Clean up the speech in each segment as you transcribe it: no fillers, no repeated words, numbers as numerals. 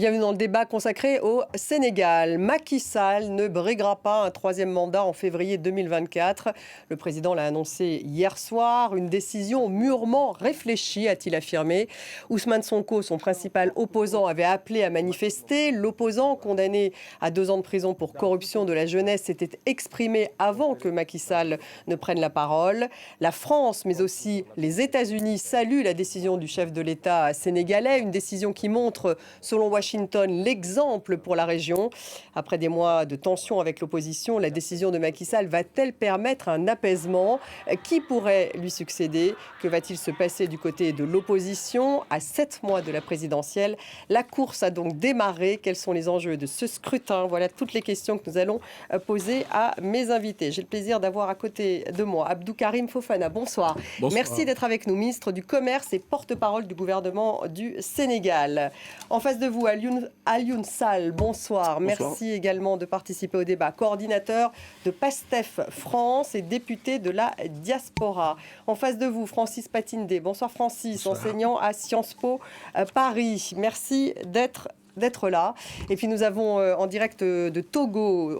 Bienvenue dans le débat consacré au Sénégal. Macky Sall ne briguera pas un troisième mandat en février 2024. Le président l'a annoncé hier soir. Une décision mûrement réfléchie, a-t-il affirmé. Ousmane Sonko, son principal opposant, avait appelé à manifester. L'opposant, condamné à 2 ans de prison pour corruption de la jeunesse, s'était exprimé avant que Macky Sall ne prenne la parole. La France, mais aussi les États-Unis, saluent la décision du chef de l'État sénégalais. Une décision qui montre, selon Washington, l'exemple pour la région. Après des mois de tension avec l'opposition, la décision de Macky Sall va-t-elle permettre un apaisement? Qui pourrait lui succéder? Que va-t-il se passer du côté de l'opposition? À 7 mois de la présidentielle, la course a donc démarré. Quels sont les enjeux de ce scrutin? Voilà toutes les questions que nous allons poser à mes invités. J'ai le plaisir d'avoir à côté de moi Abdou Karim Fofana. Bonsoir. Bonsoir. Merci d'être avec nous, ministre du Commerce et porte-parole du gouvernement du Sénégal. En face de vous, Alioune Sall, bonsoir. Merci également de participer au débat. Coordinateur de PASTEF France et député de la diaspora. En face de vous, Francis Patindé. Bonsoir Francis, enseignant à Sciences Po Paris. Merci d'être là. Et puis nous avons en direct du Togo,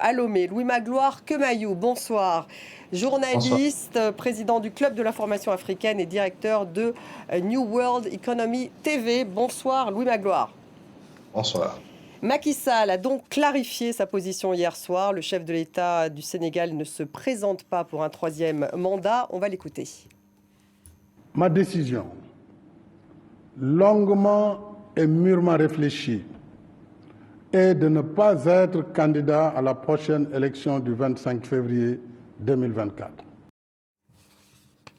à Lomé, Louis Magloire Kemayou. Bonsoir. Journaliste, président du Club de l'information africaine et directeur de New World Economy TV. Bonsoir Louis Magloire. Bonsoir. Macky Sall a donc clarifié sa position hier soir. Le chef de l'État du Sénégal ne se présente pas pour un troisième mandat. On va l'écouter. Ma décision, longuement et mûrement réfléchie, est de ne pas être candidat à la prochaine élection du 25 février 2024.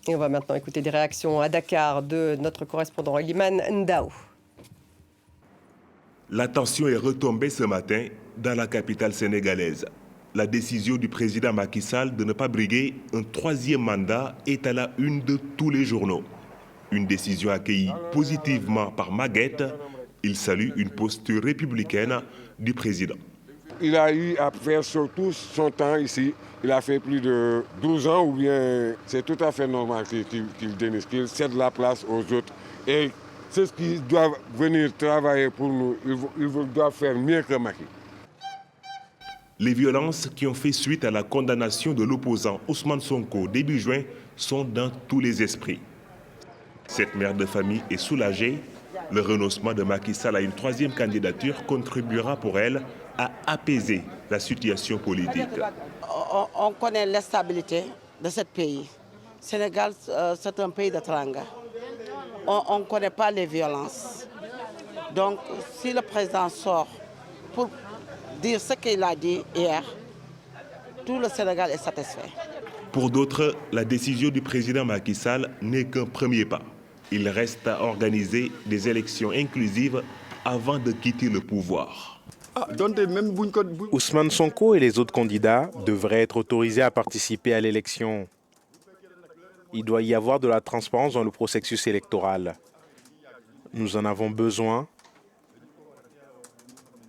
Et on va maintenant écouter des réactions à Dakar de notre correspondant Eliman Ndao. La tension est retombée ce matin dans la capitale sénégalaise. La décision du président Macky Sall de ne pas briguer un troisième mandat est à la une de tous les journaux. Une décision accueillie positivement par Maguette. Il salue une posture républicaine du président. Il a eu à faire surtout son temps ici. Il a fait plus de 12 ans, ou bien c'est tout à fait normal qu'il cède la place aux autres. Et c'est ce qu'ils doivent venir travailler pour nous. Ils doivent faire mieux que Macky. Les violences qui ont fait suite à la condamnation de l'opposant Ousmane Sonko début juin sont dans tous les esprits. Cette mère de famille est soulagée. Le renoncement de Macky Sall à une troisième candidature contribuera pour elle à apaiser la situation politique. On connaît l'instabilité de ce pays. Le Sénégal, c'est un pays de teranga. On ne connaît pas les violences. Donc, si le président sort pour dire ce qu'il a dit hier, tout le Sénégal est satisfait. Pour d'autres, la décision du président Macky Sall n'est qu'un premier pas. Il reste à organiser des élections inclusives avant de quitter le pouvoir. Ousmane Sonko et les autres candidats devraient être autorisés à participer à l'élection. Il doit y avoir de la transparence dans le processus électoral. Nous en avons besoin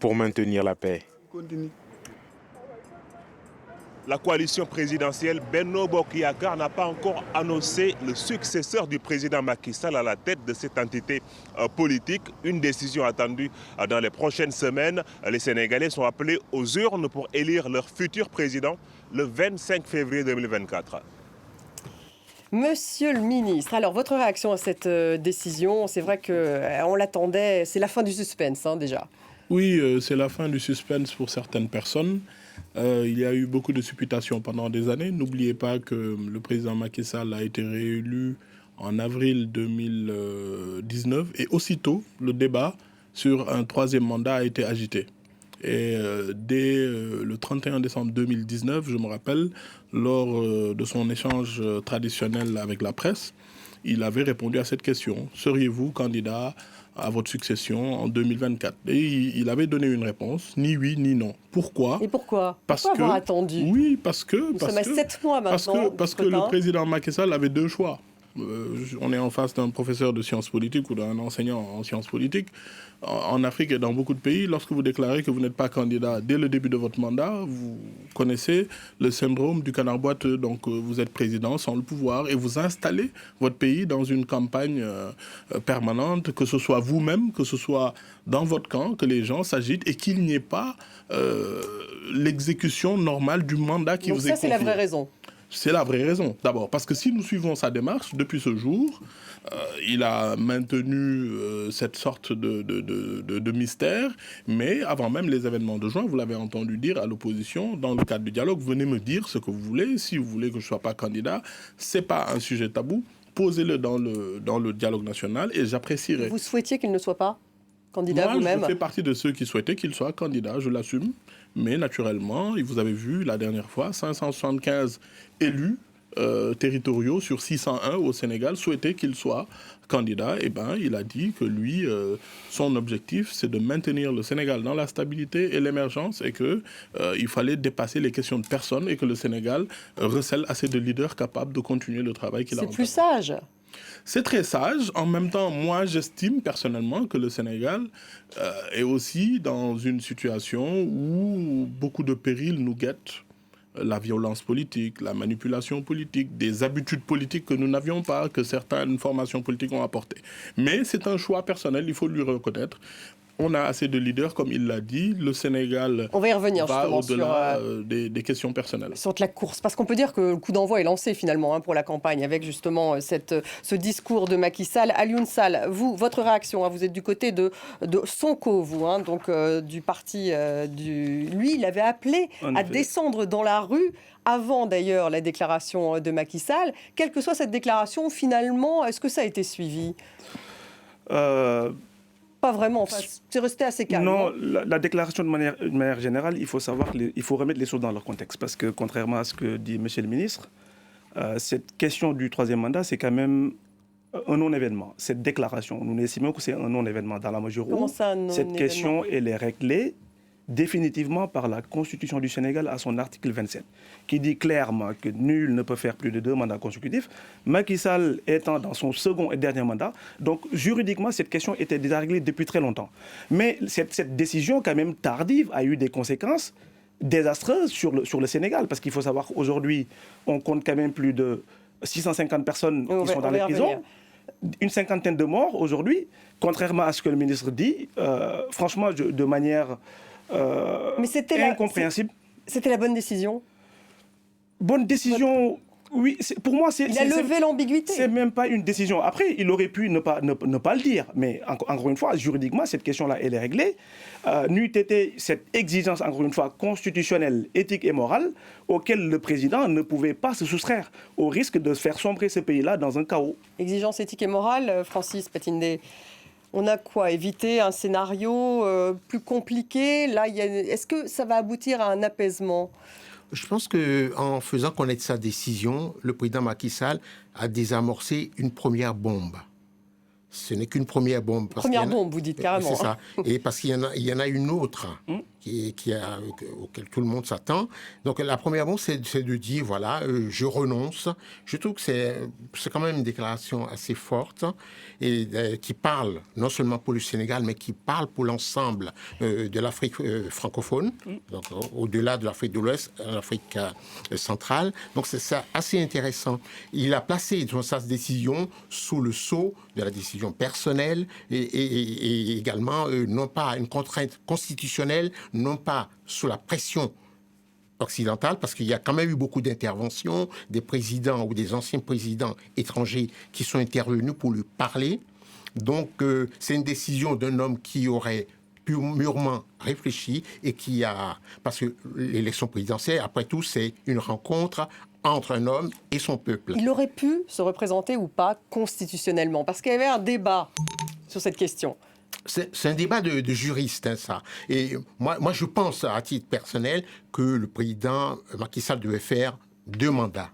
pour maintenir la paix. La coalition présidentielle Benno Bokk Yakaar n'a pas encore annoncé le successeur du président Macky Sall à la tête de cette entité politique. Une décision attendue dans les prochaines semaines. Les Sénégalais sont appelés aux urnes pour élire leur futur président le 25 février 2024. Monsieur le ministre, alors votre réaction à cette décision, c'est vrai qu'on l'attendait, c'est la fin du suspense déjà. Oui, c'est la fin du suspense pour certaines personnes. Il y a eu beaucoup de supputations pendant des années. N'oubliez pas que le président Macky Sall a été réélu en avril 2019 et aussitôt, le débat sur un troisième mandat a été agité. Et dès le 31 décembre 2019, je me rappelle, lors de son échange traditionnel avec la presse, il avait répondu à cette question. Seriez-vous candidat à votre succession en 2024? Et il avait donné une réponse, ni oui ni non. Pourquoi? Et pourquoi? Pourquoi avoir attendu? Oui, parce que... Nous sommes à 7 mois maintenant. Parce que le président Macky Sall avait 2 choix. On est en face d'un professeur de sciences politiques ou d'un enseignant en sciences politiques. En Afrique et dans beaucoup de pays, lorsque vous déclarez que vous n'êtes pas candidat dès le début de votre mandat, vous connaissez le syndrome du canard boiteux. Donc vous êtes président sans le pouvoir et vous installez votre pays dans une campagne permanente, que ce soit vous-même, que ce soit dans votre camp, que les gens s'agitent et qu'il n'y ait pas l'exécution normale du mandat qui vous est confié. Donc ça, c'est la vraie raison. C'est la vraie raison, d'abord. Parce que si nous suivons sa démarche, depuis ce jour, il a maintenu cette sorte de mystère, mais avant même les événements de juin, vous l'avez entendu dire à l'opposition, dans le cadre du dialogue, venez me dire ce que vous voulez. Si vous voulez que je ne sois pas candidat, ce n'est pas un sujet tabou. Posez-le dans le dialogue national et j'apprécierais. Vous souhaitiez qu'il ne soit pas candidat vous-même? Moi, je fais partie de ceux qui souhaitaient qu'il soit candidat, je l'assume. Mais naturellement, vous avez vu la dernière fois, 575 élus territoriaux sur 601 au Sénégal souhaitaient qu'il soit candidat. Et ben, il a dit que lui, son objectif, c'est de maintenir le Sénégal dans la stabilité et l'émergence et qu'il fallait dépasser les questions de personnes et que le Sénégal recèle assez de leaders capables de continuer le travail qu'il a entamé. C'est plus sage. C'est très sage. En même temps, moi, j'estime personnellement que le Sénégal est aussi dans une situation où beaucoup de périls nous guettent. La violence politique, la manipulation politique, des habitudes politiques que nous n'avions pas, que certaines formations politiques ont apportées. Mais c'est un choix personnel, il faut lui reconnaître. On a assez de leaders, comme il l'a dit. Le Sénégal On va y revenir, va au-delà sur, des questions personnelles. Sur la course, parce qu'on peut dire que le coup d'envoi est lancé finalement pour la campagne, avec justement ce discours de Macky Sall. Alioune Sall, votre réaction, vous êtes du côté de Sonko, vous, donc du parti Lui, il avait appelé à descendre dans la rue avant d'ailleurs la déclaration de Macky Sall. Quelle que soit cette déclaration, finalement, est-ce que ça a été suivi Pas vraiment, enfin, c'est resté assez calme. Non, la déclaration de manière générale, il faut savoir il faut remettre les choses dans leur contexte. Parce que contrairement à ce que dit M. le ministre, cette question du troisième mandat, c'est quand même un non-événement. Cette déclaration, nous estimons que c'est un non-événement dans la mesure où cette question, elle est réglée définitivement par la Constitution du Sénégal à son article 27, qui dit clairement que nul ne peut faire plus de 2 mandats consécutifs. Macky Sall étant dans son second et dernier mandat, donc juridiquement, cette question était déjà réglée depuis très longtemps. Mais cette décision, quand même tardive, a eu des conséquences désastreuses sur le Sénégal, parce qu'il faut savoir qu'aujourd'hui, on compte quand même plus de 650 personnes qui sont dans les prisons. Une cinquantaine de morts aujourd'hui, contrairement à ce que le ministre dit, franchement, de manière mais c'était incompréhensible. C'était la bonne décision. Bonne décision, oui. Pour moi, il a levé l'ambiguïté. C'est même pas une décision. Après, il aurait pu ne pas le dire. Mais encore une fois, juridiquement, cette question-là, elle est réglée. N'eût été cette exigence, encore une fois, constitutionnelle, éthique et morale, auquel le président ne pouvait pas se soustraire, au risque de faire sombrer ce pays-là dans un chaos. Exigence éthique et morale, Francis Patindé. On a quoi? Éviter un scénario plus compliqué? Là, est-ce que ça va aboutir à un apaisement? Je pense qu'en faisant connaître sa décision, le président Macky Sall a désamorcé une première bombe. Ce n'est qu'une première bombe. Première bombe, vous dites carrément. C'est ça. Et parce qu'il y en a une autre auquel tout le monde s'attend. Donc la première bombe, c'est de dire, voilà, je renonce. Je trouve que c'est quand même une déclaration assez forte et qui parle non seulement pour le Sénégal, mais qui parle pour l'ensemble de l'Afrique francophone, donc au-delà de l'Afrique de l'Ouest, l'Afrique centrale. Donc c'est assez intéressant. Il a placé sa décision sous le sceau de la décision personnelle et également non pas une contrainte constitutionnelle, non pas sous la pression occidentale, parce qu'il y a quand même eu beaucoup d'interventions des présidents ou des anciens présidents étrangers qui sont intervenus pour lui parler. Donc c'est une décision d'un homme qui aurait mûrement réfléchi et qui a... Parce que l'élection présidentielle, après tout, c'est une rencontre entre un homme et son peuple. Il aurait pu se représenter ou pas constitutionnellement, parce qu'il y avait un débat sur cette question. C'est un débat de juristes, ça. Et moi, je pense, à titre personnel, que le président Macky Sall devait faire 2 mandats.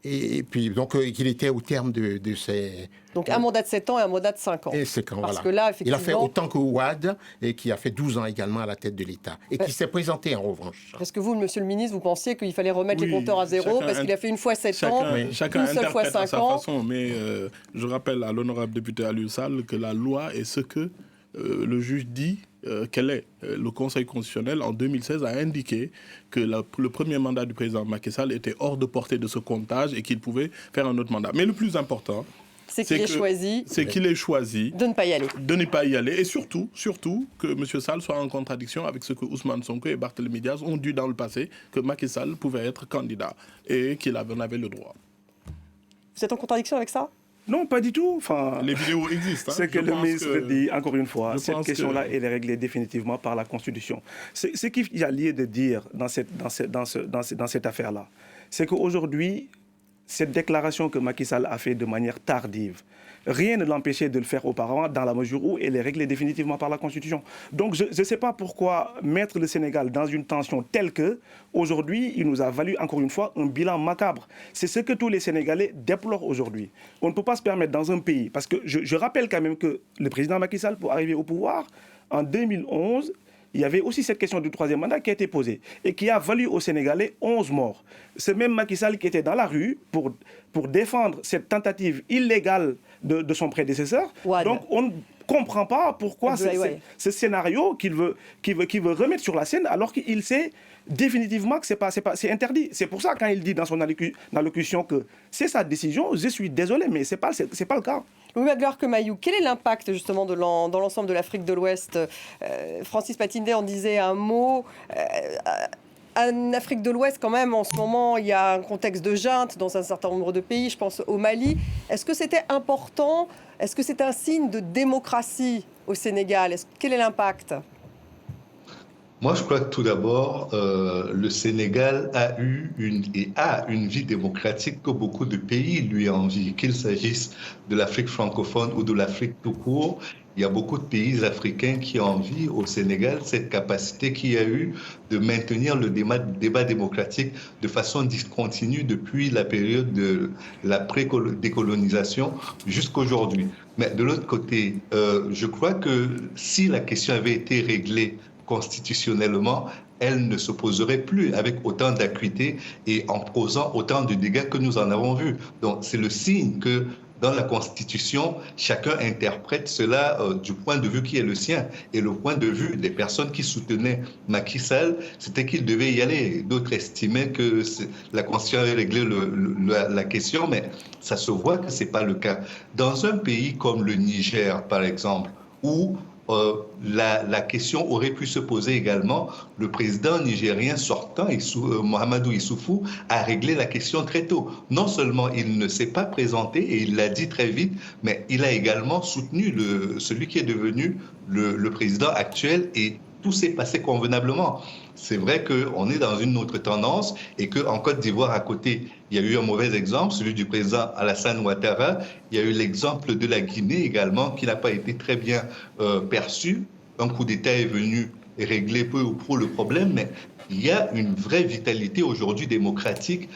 Et puis, donc, qu'il était au terme de ses... Donc un mandat de 7 ans et un mandat de 5 ans. Et c'est quand, Parce voilà. que là, effectivement... Il a fait autant que Ouad, et qui a fait 12 ans également à la tête de l'État. Et qui s'est présenté en revanche. Est-ce que vous, monsieur le ministre, vous pensiez qu'il fallait remettre les compteurs à zéro parce qu'il a fait une fois 7 ans, chacun une seule fois 5 interprète à sa ans façon, mais je rappelle à l'honorable député Aliou Sall que la loi est ce que le juge dit qu'elle est. Le Conseil constitutionnel, en 2016, a indiqué que le premier mandat du président Macky Sall était hors de portée de ce comptage et qu'il pouvait faire un autre mandat. Mais le plus important, c'est qu'il ait choisi de ne pas y aller. De ne pas y aller. Et surtout que M. Sall soit en contradiction avec ce que Ousmane Sonko et Barthélémy Diaz ont dit dans le passé, que Macky Sall pouvait être candidat et qu'il en avait le droit. Vous êtes en contradiction avec ça ? Non, pas du tout. Enfin, les vidéos existent. C'est que le ministre dit, encore une fois, cette question-là, elle est réglée définitivement par la Constitution. Ce qu'il y a lieu de dire dans cette affaire-là, c'est qu'aujourd'hui, cette déclaration que Macky Sall a faite de manière tardive, rien ne l'empêchait de le faire auparavant dans la mesure où elle est réglée définitivement par la Constitution. Donc je ne sais pas pourquoi mettre le Sénégal dans une tension telle que, aujourd'hui, il nous a valu encore une fois un bilan macabre. C'est ce que tous les Sénégalais déplorent aujourd'hui. On ne peut pas se permettre dans un pays, parce que je rappelle quand même que le président Macky Sall, pour arriver au pouvoir, en 2011, il y avait aussi cette question du troisième mandat qui a été posée et qui a valu aux Sénégalais 11 morts. C'est même Macky Sall qui était dans la rue pour défendre cette tentative illégale de son prédécesseur. Ouad. Donc on ne comprend pas pourquoi ce scénario qu'il veut remettre sur la scène alors qu'il sait définitivement que c'est interdit. C'est pour ça quand il dit dans son allocution que c'est sa décision, je suis désolé, mais c'est pas le cas. Louis-Magloire Kemayou, quel est l'impact justement dans l'ensemble de l'Afrique de l'Ouest ? Francis Patindé en disait un mot. En Afrique de l'Ouest, quand même, en ce moment, il y a un contexte de junte dans un certain nombre de pays, je pense au Mali. Est-ce que c'était important ? Est-ce que c'est un signe de démocratie au Sénégal ? Quel est l'impact ? Moi, je crois que tout d'abord, le Sénégal a eu une vie démocratique que beaucoup de pays lui envient, qu'il s'agisse de l'Afrique francophone ou de l'Afrique tout court. Il y a beaucoup de pays africains qui envient au Sénégal cette capacité qu'il y a eu de maintenir le débat démocratique de façon discontinue depuis la période de la décolonisation jusqu'à aujourd'hui. Mais de l'autre côté, je crois que si la question avait été réglée constitutionnellement, elle ne se poserait plus avec autant d'acuité et en causant autant de dégâts que nous en avons vus. Donc c'est le signe que dans la Constitution, chacun interprète cela du point de vue qui est le sien. Et le point de vue des personnes qui soutenaient Macky Sall, c'était qu'il devait y aller. D'autres estimaient que la Constitution avait réglé la question, mais ça se voit que ce n'est pas le cas. Dans un pays comme le Niger, par exemple, où la question aurait pu se poser également. Le président nigérien sortant, Mahamadou Issoufou, a réglé la question très tôt. Non seulement il ne s'est pas présenté, et il l'a dit très vite, mais il a également soutenu celui qui est devenu le président actuel, et tout s'est passé convenablement. C'est vrai qu'on est dans une autre tendance et qu'en Côte d'Ivoire, à côté, il y a eu un mauvais exemple, celui du président Alassane Ouattara. Il y a eu l'exemple de la Guinée également, qui n'a pas été très bien perçu. Un coup d'État est venu régler peu ou prou le problème, mais il y a une vraie vitalité aujourd'hui démocratique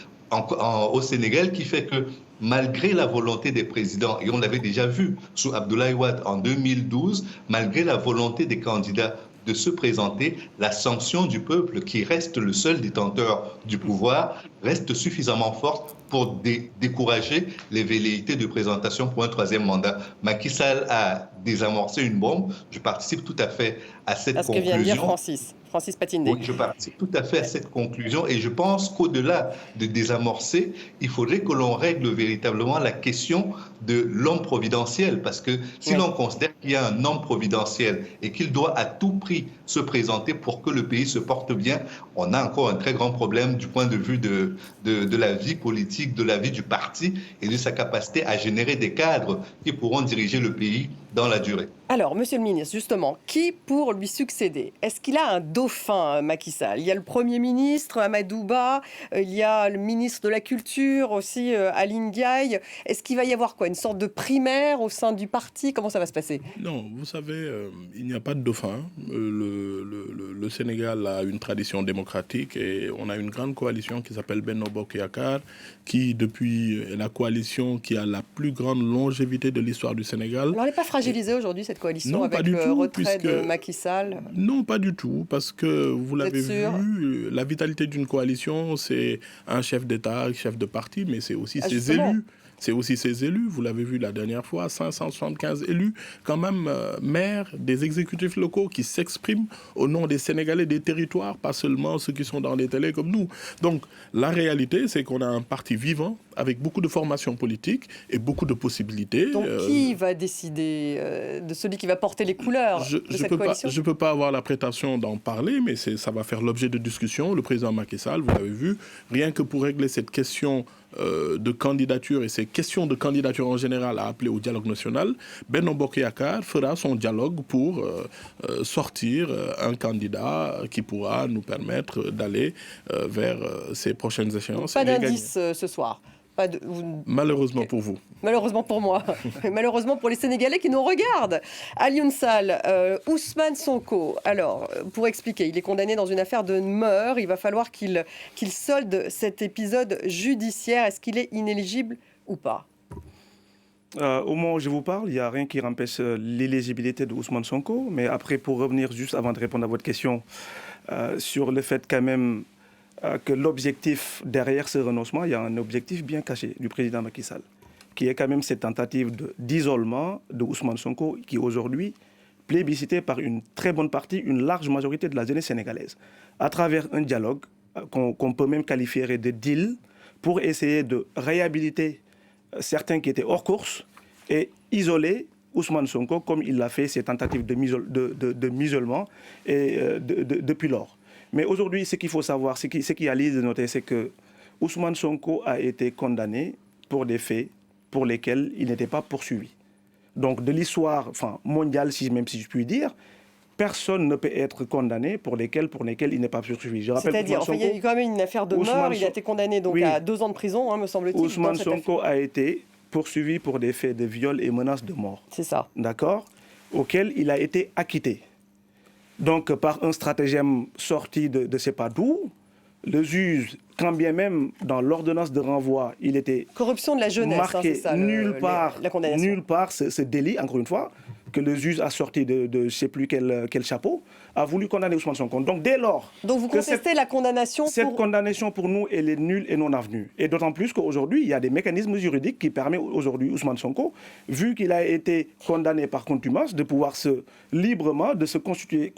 au Sénégal qui fait que malgré la volonté des présidents, et on l'avait déjà vu sous Abdoulaye Wade en 2012, malgré la volonté des candidats de se présenter, la sanction du peuple, qui reste le seul détenteur du pouvoir, reste suffisamment forte pour décourager les velléités de présentation pour un troisième mandat. Macky Sall a désamorcé une bombe. Je participe tout à fait à cette conclusion. Ce que vient de dire Francis Patindé. Oui, je participe tout à fait à cette conclusion et je pense qu'au-delà de désamorcer, il faudrait que l'on règle véritablement la question de l'homme providentiel, parce que si l'on considère qu'il y a un homme providentiel et qu'il doit à tout prix se présenter pour que le pays se porte bien, on a encore un très grand problème du point de vue de la vie politique, de la vie du parti et de sa capacité à générer des cadres qui pourront diriger le pays dans la durée. Alors, monsieur le ministre, justement, qui pour lui succéder ? Est-ce qu'il a un dauphin, Macky Sall. Il y a le Premier ministre, Amadou Ba, il y a le ministre de la Culture aussi, Aline Ndiaye. Est-ce qu'il va y avoir quoi, une sorte de primaire au sein du parti? Comment ça va se passer? Non, vous savez, il n'y a pas de dauphin. Le Sénégal a une tradition démocratique et on a une grande coalition qui s'appelle Benno Bokk Yakaar, qui depuis la coalition qui a la plus grande longévité de l'histoire du Sénégal. Alors elle n'est pas fragilisée aujourd'hui, cette coalition, non, avec le retrait de Macky Sall? Non, pas du tout, parce que vous l'avez vu, la vitalité d'une coalition, c'est un chef d'État, chef de parti, mais c'est aussi ses élus. C'est aussi ses élus, vous l'avez vu la dernière fois, 575 élus, quand même maires des exécutifs locaux qui s'expriment au nom des Sénégalais, des territoires, pas seulement ceux qui sont dans les télés comme nous. Donc la réalité, c'est qu'on a un parti vivant, avec beaucoup de formations politiques et beaucoup de possibilités. Donc qui va décider de celui qui va porter les couleurs de cette coalition? Je ne peux pas avoir la prétention d'en parler, mais ça va faire l'objet de discussions. Le président Macky Sall, vous l'avez vu, rien que pour régler cette question de candidature et ces questions de candidature en général à appeler au dialogue national, Benno Bokk Yakaar fera son dialogue pour sortir un candidat qui pourra nous permettre d'aller vers ces prochaines échéances. Pas d'indice ce soir. Malheureusement pour vous. Malheureusement pour moi. Malheureusement pour les Sénégalais qui nous regardent. Alioune Sall, Ousmane Sonko. Alors, pour expliquer, il est condamné dans une affaire de meurtre. Il va falloir qu'il solde cet épisode judiciaire. Est-ce qu'il est inéligible ou pas? Au moment où je vous parle, il n'y a rien qui empêche l'éligibilité de Ousmane Sonko. Mais après, pour revenir juste avant de répondre à votre question, sur le fait quand même que l'objectif derrière ce renoncement, il y a un objectif bien caché du président Macky Sall, qui est quand même cette tentative d'isolement de Ousmane Sonko, qui est aujourd'hui plébiscité par une très bonne partie, une large majorité de la jeunesse sénégalaise, à travers un dialogue qu'on peut même qualifier de deal, pour essayer de réhabiliter certains qui étaient hors course et isoler Ousmane Sonko, comme il l'a fait, ces tentatives de musulmans depuis lors. Mais aujourd'hui, ce qu'il faut savoir, ce qui a lieu de noter, c'est que Ousmane Sonko a été condamné pour des faits pour lesquels il n'était pas poursuivi. Donc de l'histoire mondiale, même si je puis dire, personne ne peut être condamné pour lesquels il n'est pas poursuivi. C'est-à-dire, il y a eu quand même une affaire de mort, il a été condamné donc à 2 ans de prison, me semble-t-il. Ousmane Sonko a été poursuivi pour des faits de viol et menaces de mort. C'est ça. D'accord? Auquel il a été acquitté. Donc, par un stratagème sorti de ne sais pas d'où, le juge, quand bien même dans l'ordonnance de renvoi, il était corruption de la jeunesse, marqué c'est ça, nulle part ce délit, encore une fois, que le juge a sorti de je ne sais plus quel chapeau, a voulu condamner Ousmane Sonko. Donc dès lors... Donc vous contestez la condamnation Cette condamnation pour nous, elle est nulle et non avenue. Et d'autant plus qu'aujourd'hui, il y a des mécanismes juridiques qui permettent aujourd'hui Ousmane Sonko, vu qu'il a été condamné par contumace, de pouvoir librement de se constituer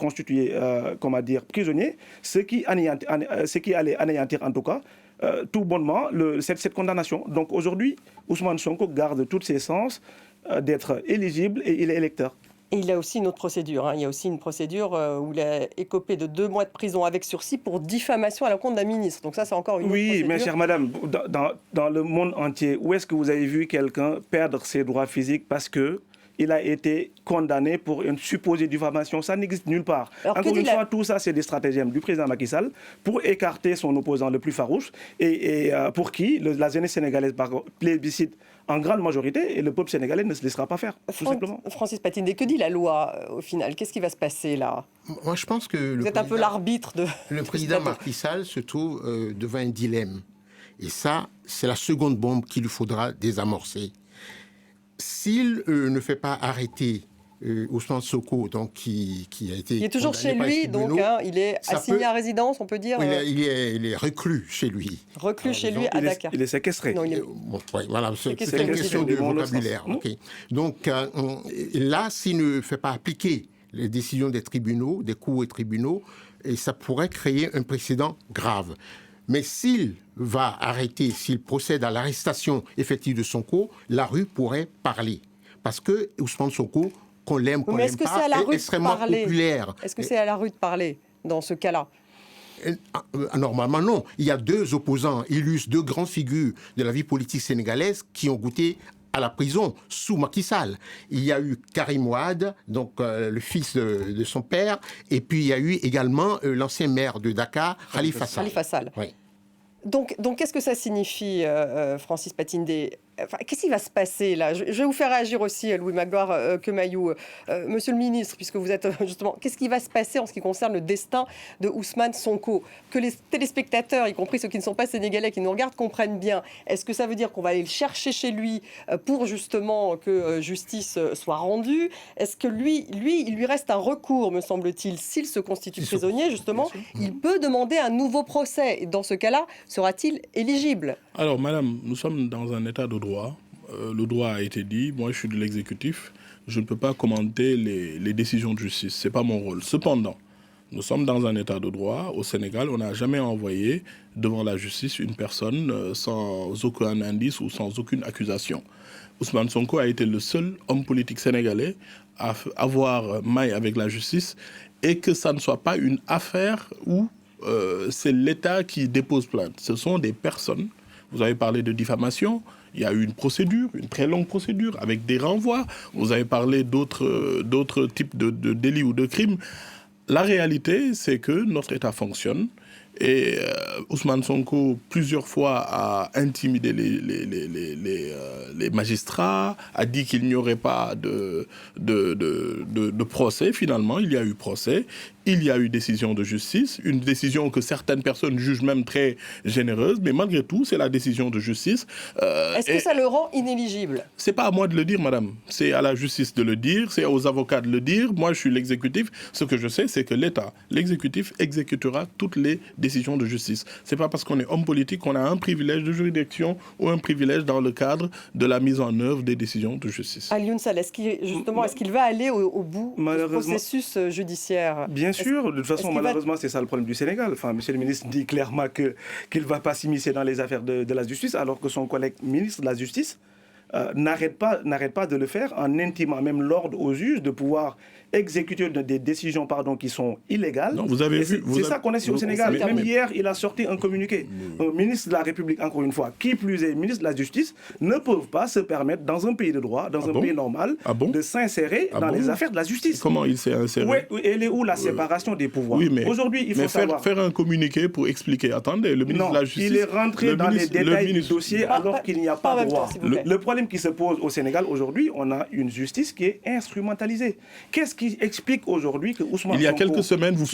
prisonnier, ce qui allait anéantir en tout cas tout bonnement cette condamnation. Donc aujourd'hui, Ousmane Sonko garde tous ses sens d'être éligible et il est électeur. Et il a aussi une autre procédure. Il y a aussi une procédure où il a écopé de 2 mois de prison avec sursis pour diffamation à l'encontre d'un ministre. Donc ça, c'est encore une autre procédure. Oui, mais chère madame, dans le monde entier, où est-ce que vous avez vu quelqu'un perdre ses droits physiques parce qu'il a été condamné pour une supposée diffamation? Ça n'existe nulle part. Alors, encore une fois, tout ça, c'est des stratagèmes du président Macky Sall pour écarter son opposant le plus farouche et pour qui la jeunesse sénégalaise plébiscite en grande majorité, et le peuple sénégalais ne se laissera pas faire, tout simplement. Francis Patine, que dit la loi au final? Qu'est-ce qui va se passer là? Moi, je pense que vous êtes un peu l'arbitre de... Le président Macky Sall se trouve devant un dilemme. Et ça, c'est la seconde bombe qu'il faudra désamorcer. S'il ne fait pas arrêter Ousmane Sonko, donc qui a été... Il est toujours chez lui, donc il est assigné à résidence, on peut dire. Il est reclus chez lui. Reclus chez lui à Dakar. Il est séquestré. Non, voilà, c'est une question de vocabulaire. Okay. Donc là, s'il ne fait pas appliquer les décisions des tribunaux, des cours et tribunaux, et ça pourrait créer un précédent grave. Mais s'il va arrêter, s'il procède à l'arrestation effective de Sonko, la rue pourrait parler. Parce que Ousmane Sonko, qu'on l'aime, qu'on l'aime pas, est extrêmement populaire. Est-ce que c'est à la rue de parler dans ce cas-là? Normalement, non. Il y a 2 opposants illustres, 2 grandes figures de la vie politique sénégalaise qui ont goûté à la prison sous Macky Sall. Il y a eu Karim Wade, donc le fils de son père, et puis il y a eu également l'ancien maire de Dakar, Khalifa Sall. Khalifa Sall. Oui. Donc qu'est-ce que ça signifie, Francis Patindé ? Enfin, qu'est-ce qui va se passer là ? Je vais vous faire réagir aussi, Louis Magloire Kemayou. Monsieur le ministre, puisque vous êtes justement, qu'est-ce qui va se passer en ce qui concerne le destin de Ousmane Sonko ? Que les téléspectateurs, y compris ceux qui ne sont pas sénégalais, qui nous regardent, comprennent bien. Est-ce que ça veut dire qu'on va aller le chercher chez lui pour justement que justice soit rendue ? Est-ce que il lui reste un recours, me semble-t-il, s'il se constitue prisonnier, justement, il peut demander un nouveau procès. Et dans ce cas-là, sera-t-il éligible ? Alors, madame, nous sommes dans un état de droit. Le droit a été dit. Moi, je suis de l'exécutif. Je ne peux pas commenter les décisions de justice. Ce n'est pas mon rôle. Cependant, nous sommes dans un état de droit. Au Sénégal, on n'a jamais envoyé devant la justice une personne sans aucun indice ou sans aucune accusation. Ousmane Sonko a été le seul homme politique sénégalais à avoir maille avec la justice et que ça ne soit pas une affaire où c'est l'État qui dépose plainte. Ce sont des personnes. Vous avez parlé de diffamation. Il y a eu une procédure, une très longue procédure, avec des renvois. Vous avez parlé d'autres types de délits ou de crimes. La réalité, c'est que notre État fonctionne. Et Ousmane Sonko, plusieurs fois, a intimidé les magistrats, a dit qu'il n'y aurait pas de procès. Finalement, il y a eu procès. Il y a eu décision de justice, une décision que certaines personnes jugent même très généreuse, mais malgré tout, c'est la décision de justice. Est-ce que ça le rend inéligible ? C'est pas à moi de le dire, madame. C'est à la justice de le dire, c'est aux avocats de le dire. Moi, je suis l'exécutif. Ce que je sais, c'est que l'État, l'exécutif, exécutera toutes les décisions de justice. C'est pas parce qu'on est homme politique qu'on a un privilège de juridiction ou un privilège dans le cadre de la mise en œuvre des décisions de justice. Alioune Sall, est-ce qu'il va aller au bout du processus judiciaire ? Bien sûr, de toute façon, malheureusement, c'est ça le problème du Sénégal. Enfin, monsieur le ministre dit clairement qu'il ne va pas s'immiscer dans les affaires de la justice, alors que son collègue ministre de la Justice n'arrête pas de le faire en intimant même l'ordre aux juges de pouvoir exécuter des décisions qui sont illégales. Non, vous avez vu, c'est ça qu'on a ici au Sénégal. Même hier, il a sorti un communiqué. Un ministre de la République, encore une fois, qui plus est ministre de la Justice, ne peuvent pas se permettre, dans un pays de droit, dans un pays normal, de s'insérer dans les affaires de la justice. Comment il s'est inséré ? Elle est où la séparation des pouvoirs ? Oui, mais aujourd'hui, il faut savoir... faire un communiqué pour expliquer. Attendez, le ministre de la Justice... il est rentré dans les détails du dossier alors qu'il n'y a pas droit. Le problème qui se pose au Sénégal aujourd'hui, on a une justice qui est instrumentalisée. Qu'est-ce qui explique aujourd'hui que Ousmane il y a quelques semaines, vous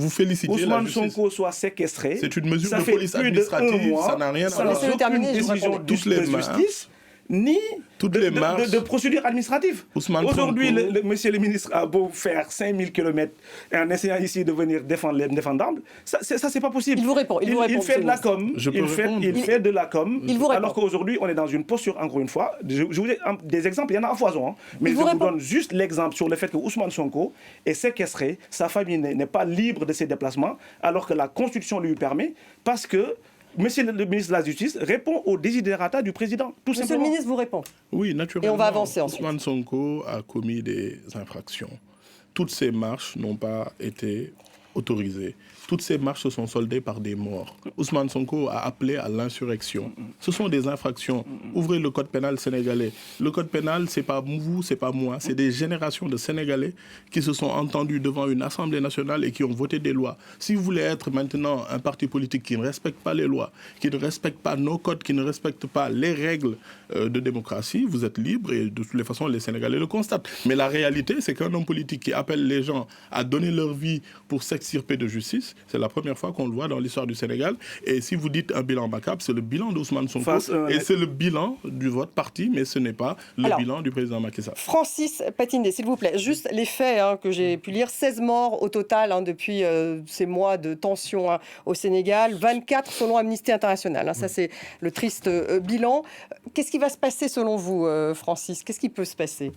félicitiez Ousmane Sonko soit séquestré. C'est une mesure de police administrative, ça n'a rien à voir. Ça n'a aucune décision de justice, ni de procédure administrative. Aujourd'hui, monsieur le ministre a beau faire 5000 km en essayant ici de venir défendre l'indéfendable, ça c'est pas possible. Il vous répond. Il fait de la com. Il fait de la com. Alors qu'aujourd'hui, on est dans une posture, encore une fois, je vous ai des exemples, il y en a à foison, mais je vous donne juste l'exemple sur le fait que Ousmane Sonko est séquestré, sa famille n'est pas libre de ses déplacements, alors que la Constitution lui permet, parce que Monsieur le ministre de la Justice répond aux desiderata du président, tout simplement. Monsieur le ministre vous répond. Oui, naturellement. Et on va avancer ensuite. Ousmane Sonko a commis des infractions. Toutes ces marches n'ont pas été autorisées. Toutes ces marches se sont soldées par des morts. Ousmane Sonko a appelé à l'insurrection. Ce sont des infractions. Ouvrez le code pénal sénégalais. Le code pénal, c'est pas vous, c'est pas moi. C'est des générations de Sénégalais qui se sont entendus devant une Assemblée nationale et qui ont voté des lois. Si vous voulez être maintenant un parti politique qui ne respecte pas les lois, qui ne respecte pas nos codes, qui ne respecte pas les règles de démocratie, vous êtes libre et de toutes les façons, les Sénégalais le constatent. Mais la réalité, c'est qu'un homme politique qui appelle les gens à donner leur vie pour s'extirper de justice, c'est la première fois qu'on le voit dans l'histoire du Sénégal. Et si vous dites un bilan macabre, c'est le bilan d'Ousmane Sonko. Et c'est le bilan de votre parti, mais ce n'est pas le bilan du président Macky Sall. Francis Patindé, s'il vous plaît, juste les faits que j'ai pu lire. 16 morts au total depuis ces mois de tension au Sénégal. 24 selon Amnesty International. Ça, c'est le triste bilan. Qu'est-ce qui va se passer selon vous, Francis ? Qu'est-ce qui peut se passer ?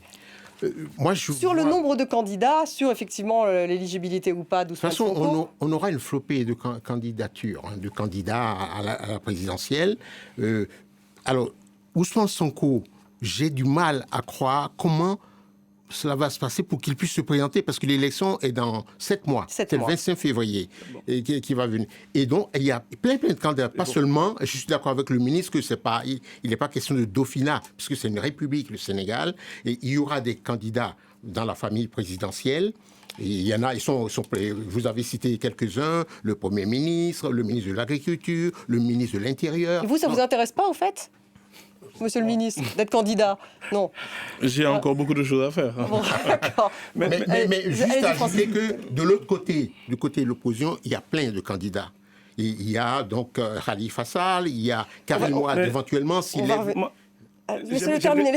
Sur le nombre de candidats, sur effectivement l'éligibilité ou pas d'Ousmane Sonko. De toute façon, on aura une flopée de candidatures, de candidats à la présidentielle. Alors, Ousmane Sonko, j'ai du mal à croire comment cela va se passer pour qu'il puisse se présenter, parce que l'élection est dans 7 mois. C'est le 25 février qui va venir. Et donc, il y a plein de candidats. Pas seulement, je suis d'accord avec le ministre, que il n'est pas question de dauphinat, puisque c'est une république, le Sénégal, et il y aura des candidats dans la famille présidentielle. Et il y en a, vous avez cité quelques-uns, le Premier ministre, le ministre de l'Agriculture, le ministre de l'Intérieur. Et vous, ça ne vous intéresse pas, en fait, monsieur le ministre, d'être candidat? Non. J'ai encore beaucoup de choses à faire. Bon, d'accord. Mais juste ajouter que de l'autre côté, du côté de l'opposition, il y a plein de candidats. Il y a donc Khalifa Sall, il y a Karim Wade éventuellement, Laissez-le terminer,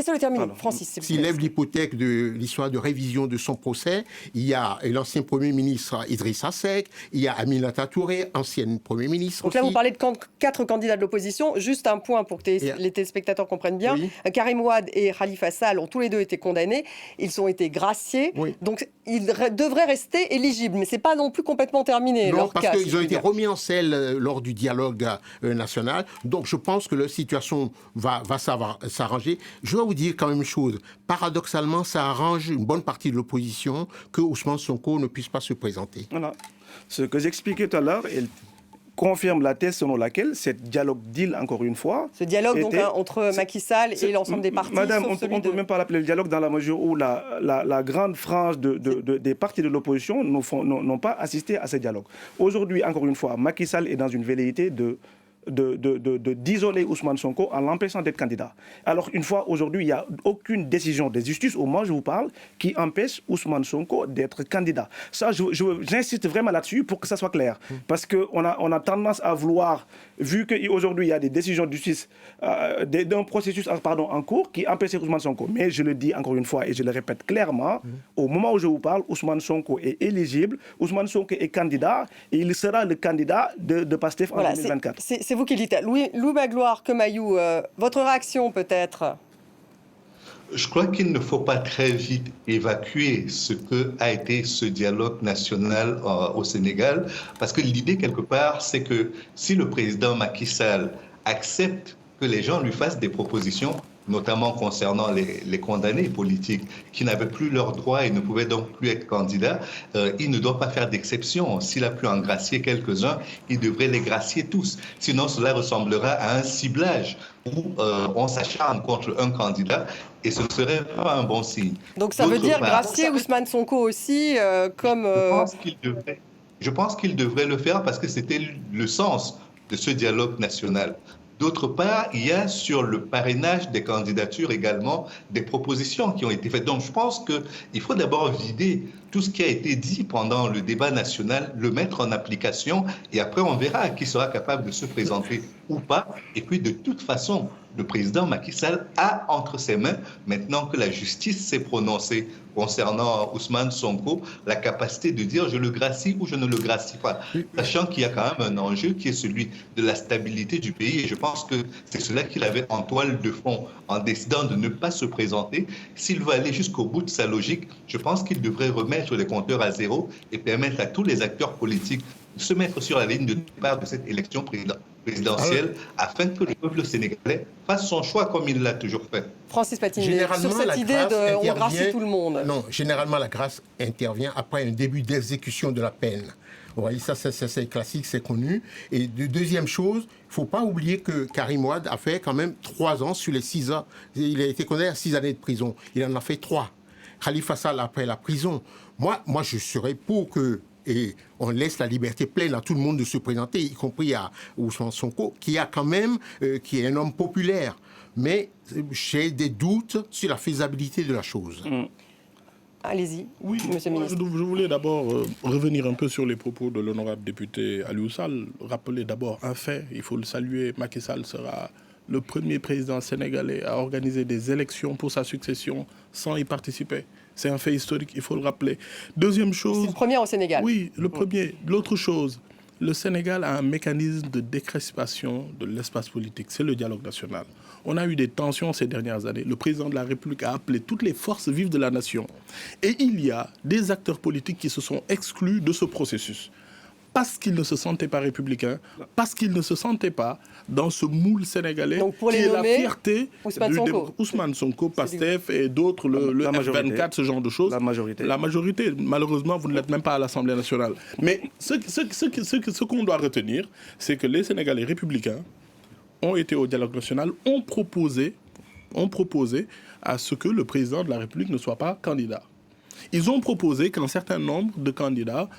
Francis. S'il lève l'hypothèque de l'histoire de révision de son procès, il y a l'ancien Premier ministre Idrissa Seck, il y a Aminata Touré, ancienne Premier ministre. Donc là, vous parlez de 4 candidats de l'opposition. Juste un point pour que les téléspectateurs comprennent bien. Oui. Karim Wade et Khalifa Sall ont tous les deux été condamnés. Ils ont été graciés. Oui. Donc, ils devraient rester éligibles. Mais ce n'est pas non plus complètement terminé. Non, parce qu'ils ont été remis en selle lors du dialogue national. Donc, je pense que leur situation va s'arranger. Je vais vous dire quand même une chose. Paradoxalement, ça arrange une bonne partie de l'opposition que Ousmane Sonko ne puisse pas se présenter. Voilà. Ce que j'expliquais tout à l'heure, il confirme la thèse selon laquelle ce dialogue deal, encore une fois... Ce dialogue donc, entre Macky Sall et l'ensemble des partis. Madame, on ne peut même pas l'appeler le dialogue dans la mesure où la grande frange des partis de l'opposition n'ont pas assisté à ce dialogue. Aujourd'hui, encore une fois, Macky Sall est dans une velléité d'isoler Ousmane Sonko en l'empêchant d'être candidat. Alors, une fois, aujourd'hui, il n'y a aucune décision de justice, au moment où je vous parle, qui empêche Ousmane Sonko d'être candidat. Ça, j'insiste vraiment là-dessus pour que ça soit clair. Parce qu'on a tendance à vouloir, vu qu'aujourd'hui, il y a des décisions de justice, d'un processus en cours qui empêche Ousmane Sonko. Mais je le dis encore une fois et je le répète clairement, au moment où je vous parle, Ousmane Sonko est éligible, Ousmane Sonko est candidat et il sera le candidat de PASTEF en 2024. C'est vous qui le dites. Louis Magloire, Kemayou, votre réaction peut-être? Je crois qu'il ne faut pas très vite évacuer ce qu'a été ce dialogue national au Sénégal, parce que l'idée, quelque part, c'est que si le président Macky Sall accepte que les gens lui fassent des propositions, notamment concernant les condamnés politiques qui n'avaient plus leurs droits et ne pouvaient donc plus être candidats, il ne doit pas faire d'exception. S'il a pu en gracier quelques-uns, il devrait les gracier tous. Sinon, cela ressemblera à un ciblage où on s'acharne contre un candidat et ce ne serait pas un bon signe. Donc ça veut dire gracier Ousmane Sonko aussi comme... Je pense qu'il devrait le faire parce que c'était le sens de ce dialogue national. D'autre part, il y a sur le parrainage des candidatures également des propositions qui ont été faites. Donc je pense qu'il faut d'abord vider tout ce qui a été dit pendant le débat national, le mettre en application et après on verra qui sera capable de se présenter ou pas. Et puis de toute façon, le président Macky Sall a entre ses mains, maintenant que la justice s'est prononcée concernant Ousmane Sonko, la capacité de dire je le gracie ou je ne le gracie pas, sachant qu'il y a quand même un enjeu qui est celui de la stabilité du pays et je pense que c'est cela qu'il avait en toile de fond en décidant de ne pas se présenter. S'il veut aller jusqu'au bout de sa logique, je pense qu'il devrait remettre les compteurs à zéro et permettre à tous les acteurs politiques de se mettre sur la ligne de départ de cette élection présidentielle afin que le peuple sénégalais fasse son choix comme il l'a toujours fait. Francis Patini, sur cette idée de on gracie tout le monde. Non, généralement la grâce intervient après un début d'exécution de la peine. Vous voyez, ça c'est classique, c'est connu. Et deuxième chose, il ne faut pas oublier que Karim Wade a fait quand même 3 ans sur les 6 ans. Il a été condamné à 6 années de prison. Il en a fait 3. Khalifa Sall après la prison. Moi, je serais pour que et on laisse la liberté pleine à tout le monde de se présenter, y compris à Ousmane Sonko, qui est un homme populaire. Mais j'ai des doutes sur la faisabilité de la chose. Allez-y, oui, monsieur le ministre. Je voulais d'abord revenir un peu sur les propos de l'honorable député Aliou Sall. Rappeler d'abord un fait, il faut le saluer, Macky Sall sera le premier président sénégalais à organiser des élections pour sa succession sans y participer. C'est un fait historique, il faut le rappeler. Deuxième chose... C'est le premier au Sénégal. Oui, le premier. L'autre chose, le Sénégal a un mécanisme de décrispation de l'espace politique. C'est le dialogue national. On a eu des tensions ces dernières années. Le président de la République a appelé toutes les forces vives de la nation. Et il y a des acteurs politiques qui se sont exclus de ce processus. parce qu'ils ne se sentaient pas républicains, parce qu'ils ne se sentaient pas dans ce moule sénégalais donc pour qui les est nommer, la fierté Ousmane Sonko, PASTEF et d'autres, le F24, ce genre de choses. La majorité. La majorité. Malheureusement, vous ne l'êtes même pas à l'Assemblée nationale. Mais ce qu'on doit retenir, c'est que les Sénégalais républicains ont été au dialogue national, ont proposé à ce que le président de la République ne soit pas candidat. Ils ont proposé qu'un certain nombre de candidats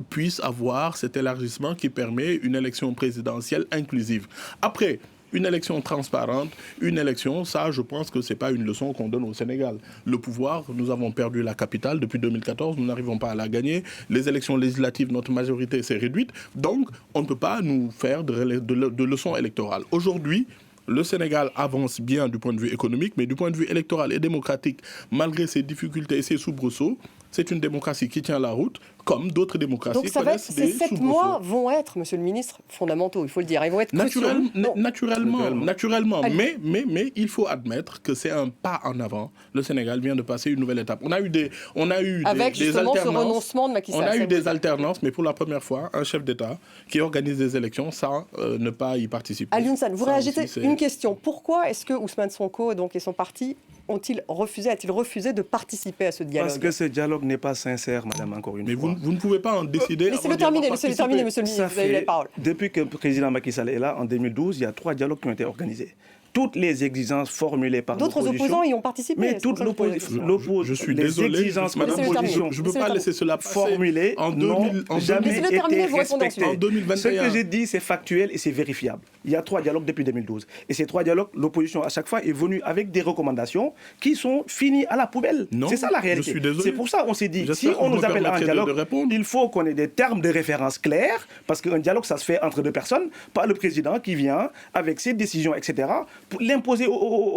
puissent avoir cet élargissement qui permet une élection présidentielle inclusive. Après, une élection transparente, une élection, ça, je pense que ce n'est pas une leçon qu'on donne au Sénégal. Le pouvoir, nous avons perdu la capitale depuis 2014, nous n'arrivons pas à la gagner. Les élections législatives, notre majorité s'est réduite. Donc, on ne peut pas nous faire de leçons électorales. Aujourd'hui, le Sénégal avance bien du point de vue économique, mais du point de vue électoral et démocratique, malgré ses difficultés et ses soubresauts, c'est une démocratie qui tient la route, comme d'autres démocraties. Donc ces 7 mois vont être, monsieur le ministre, fondamentaux, il faut le dire. Ils vont être naturellement. Mais il faut admettre que c'est un pas en avant. Le Sénégal vient de passer une nouvelle étape. On a eu des alternances. Ce renoncement de Macky Sall. On a eu des alternances, mais pour la première fois, un chef d'État qui organise des élections sans ne pas y participer. Alioune Sall, vous réagissez une question. Pourquoi est-ce que Ousmane Sonko et son parti a-t-il refusé de participer à ce dialogue? Parce que ce dialogue n'est pas sincère, madame, encore une fois. Vous ne pouvez pas en décider. Laissez-le terminer, monsieur le ministre, vous avez la parole. Depuis que le président Macky Sall est là, en 2012, il y a 3 dialogues qui ont été organisés. Toutes les exigences formulées par l'opposition... D'autres opposants y ont participé. Mais toute l'opposition... Je suis désolé, exigences que l'opposition je ne peux pas laisser cela formulées n'ont jamais été respectées. En 2021. Ce que j'ai dit, c'est factuel et c'est vérifiable. Il y a 3 dialogues depuis 2012. Et ces 3 dialogues, l'opposition, à chaque fois, est venue avec des recommandations qui sont finies à la poubelle. C'est ça la réalité. Je suis désolé. C'est pour ça qu'on s'est dit, si on nous appelle à un dialogue, il faut qu'on ait des termes de référence clairs, parce qu'un dialogue, ça se fait entre 2 personnes, pas le président qui vient avec ses décisions, etc., pour l'imposer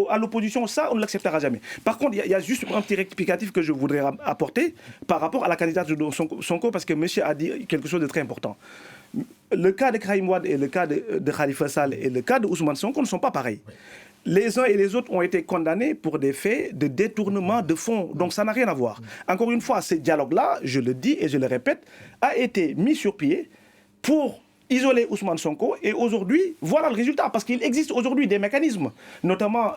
à l'opposition. Ça, on ne l'acceptera jamais. Par contre, il y a juste un petit rectificatif que je voudrais apporter par rapport à la candidature de Sonko, parce que monsieur a dit quelque chose de très important. Le cas de Karim Wade et le cas de Khalifa Sall et le cas de Ousmane Sonko ne sont pas pareils. Les uns et les autres ont été condamnés pour des faits de détournement de fonds. Donc ça n'a rien à voir. Encore une fois, ce dialogue-là, je le dis et je le répète, a été mis sur pied pour isoler Ousmane Sonko, et aujourd'hui, voilà le résultat, parce qu'il existe aujourd'hui des mécanismes, notamment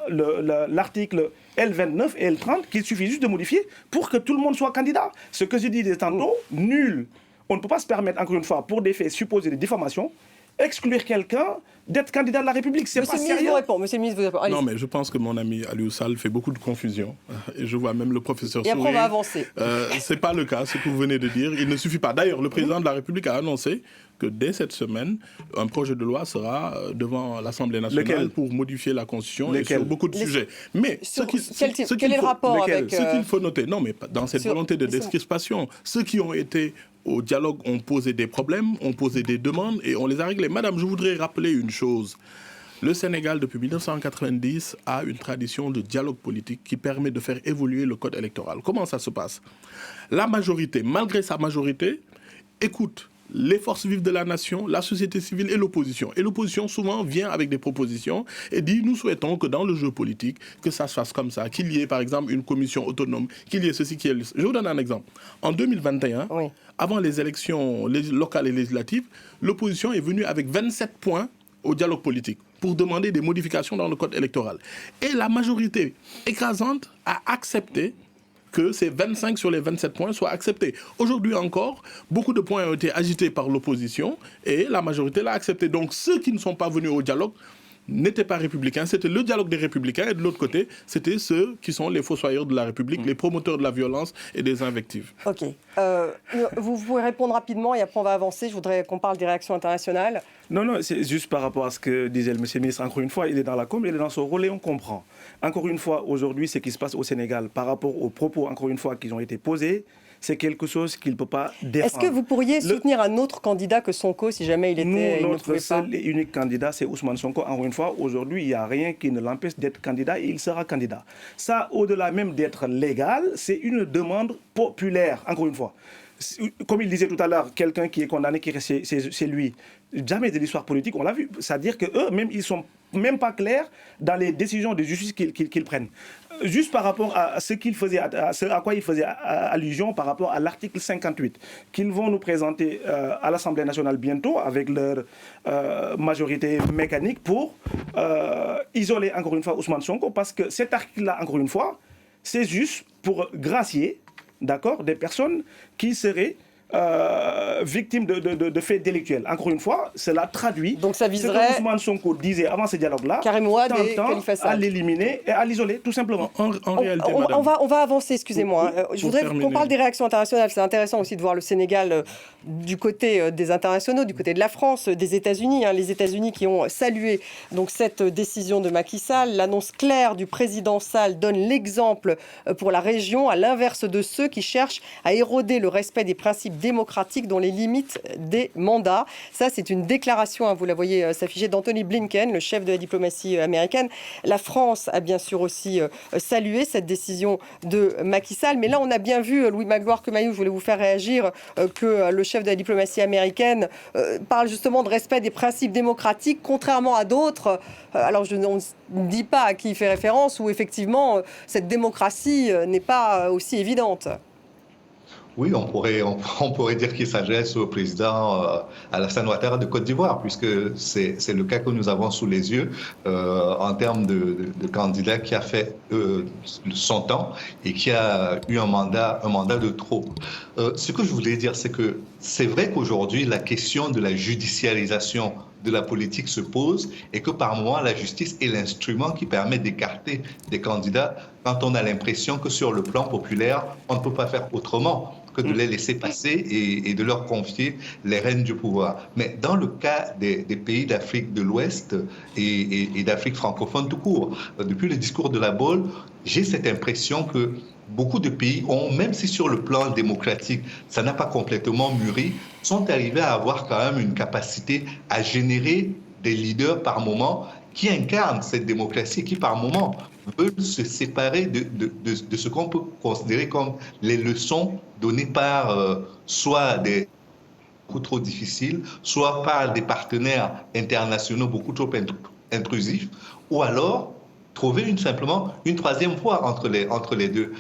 l'article L29 et L30, qu'il suffit juste de modifier pour que tout le monde soit candidat. Ce que je dis des tantôt, nul. On ne peut pas se permettre, encore une fois, pour des faits supposés de diffamation, exclure quelqu'un d'être candidat de la République. C'est pas sérieux. Monsieur le ministre, vous répond. Non, mais je pense que mon ami Aliou Sall fait beaucoup de confusion. Et je vois même le professeur sourire. Et après, on va avancer. Ce n'est pas le cas, ce que vous venez de dire. Il ne suffit pas. D'ailleurs, le président de la République a annoncé que dès cette semaine, un projet de loi sera devant l'Assemblée nationale pour modifier la Constitution et sur beaucoup de sujets. Mais quel est le rapport avec... Ce qu'il faut noter, non, mais dans cette volonté de décrispation, ceux qui ont été au dialogue ont posé des problèmes, ont posé des demandes et on les a réglés. Madame, je voudrais rappeler une chose. Le Sénégal, depuis 1990, a une tradition de dialogue politique qui permet de faire évoluer le code électoral. Comment ça se passe? La majorité, malgré sa majorité, écoute les forces vives de la nation, la société civile et l'opposition. Et l'opposition souvent vient avec des propositions et dit nous souhaitons que dans le jeu politique, que ça se fasse comme ça, qu'il y ait par exemple une commission autonome, qu'il y ait ceci, qu'il y ait... Je vous donne un exemple. En 2021, avant les élections locales et législatives, l'opposition est venue avec 27 points au dialogue politique pour demander des modifications dans le code électoral. Et la majorité écrasante a accepté que ces 25 sur les 27 points soient acceptés. Aujourd'hui encore, beaucoup de points ont été agités par l'opposition et la majorité l'a accepté. Donc ceux qui ne sont pas venus au dialogue n'étaient pas républicains. C'était le dialogue des républicains et de l'autre côté, c'était ceux qui sont les fossoyeurs de la République, les promoteurs de la violence et des invectives. Ok. Vous pouvez répondre rapidement et après on va avancer. Je voudrais qu'on parle des réactions internationales. Non, c'est juste par rapport à ce que disait le monsieur le ministre. Encore une fois, il est dans la com, il est dans son rôle et on comprend. Encore une fois, aujourd'hui, ce qui se passe au Sénégal par rapport aux propos, encore une fois, qui ont été posés, c'est quelque chose qu'il ne peut pas défendre. Est-ce que vous pourriez soutenir un autre candidat que Sonko si jamais il était... Notre seul et unique candidat, c'est Ousmane Sonko. Encore une fois, aujourd'hui, il n'y a rien qui ne l'empêche d'être candidat et il sera candidat. Ça, au-delà même d'être légal, c'est une demande populaire, encore une fois. comme il disait tout à l'heure, quelqu'un qui est condamné, c'est lui. Jamais de l'histoire politique, on l'a vu. C'est-à-dire qu'eux-mêmes, ils ne sont même pas clairs dans les décisions de justice qu'ils prennent. Juste par rapport à ce qu'ils faisaient, à quoi ils faisaient allusion par rapport à l'article 58, qu'ils vont nous présenter à l'Assemblée nationale bientôt avec leur majorité mécanique pour isoler encore une fois Ousmane Sonko, parce que cet article-là, encore une fois, c'est juste pour gracier, d'accord, des personnes qui seraient victimes de faits délictuels. Encore une fois, cela traduit donc ça viserait ce que Ousmane Sonko disait avant ce dialogue-là, Karim Ouad et tentant Khalifa Sall à l'éliminer et à l'isoler, tout simplement. En réalité, on va avancer, excusez-moi. Je voudrais qu'on parle des réactions internationales. C'est intéressant aussi de voir le Sénégal du côté des internationaux, du côté de la France, des États-Unis. Les États-Unis qui ont salué donc cette décision de Macky Sall. L'annonce claire du président Sall donne l'exemple pour la région, à l'inverse de ceux qui cherchent à éroder le respect des principes démocratiques dans les limites des mandats. Ça, c'est une déclaration, vous la voyez s'afficher, d'Anthony Blinken, le chef de la diplomatie américaine. La France a bien sûr aussi salué cette décision de Macky Sall. Mais là, on a bien vu, Louis Magloire Kemayou, je voulais vous faire réagir, que le chef de la diplomatie américaine parle justement de respect des principes démocratiques, contrairement à d'autres. Alors, je ne dis pas à qui il fait référence, où effectivement, cette démocratie n'est pas aussi évidente. Oui, on pourrait dire qu'il s'adresse au président Alassane Ouattara de Côte d'Ivoire, puisque c'est le cas que nous avons sous les yeux en termes de candidat qui a fait son temps et qui a eu un mandat de trop. Ce que je voulais dire, c'est que c'est vrai qu'aujourd'hui, la question de la judiciarisation de la politique se pose et que par moment, la justice est l'instrument qui permet d'écarter des candidats quand on a l'impression que sur le plan populaire, on ne peut pas faire autrement que de les laisser passer et de leur confier les rênes du pouvoir. Mais dans le cas des pays d'Afrique de l'Ouest et d'Afrique francophone tout court, depuis le discours de la Baule, j'ai cette impression que beaucoup de pays ont, même si sur le plan démocratique, ça n'a pas complètement mûri, sont arrivés à avoir quand même une capacité à générer des leaders par moment qui incarnent cette démocratie, qui par moment veulent se séparer de ce qu'on peut considérer comme les leçons données par soit des beaucoup trop difficiles, soit par des partenaires internationaux beaucoup trop intrusifs, ou alors trouver simplement une troisième voie entre les deux.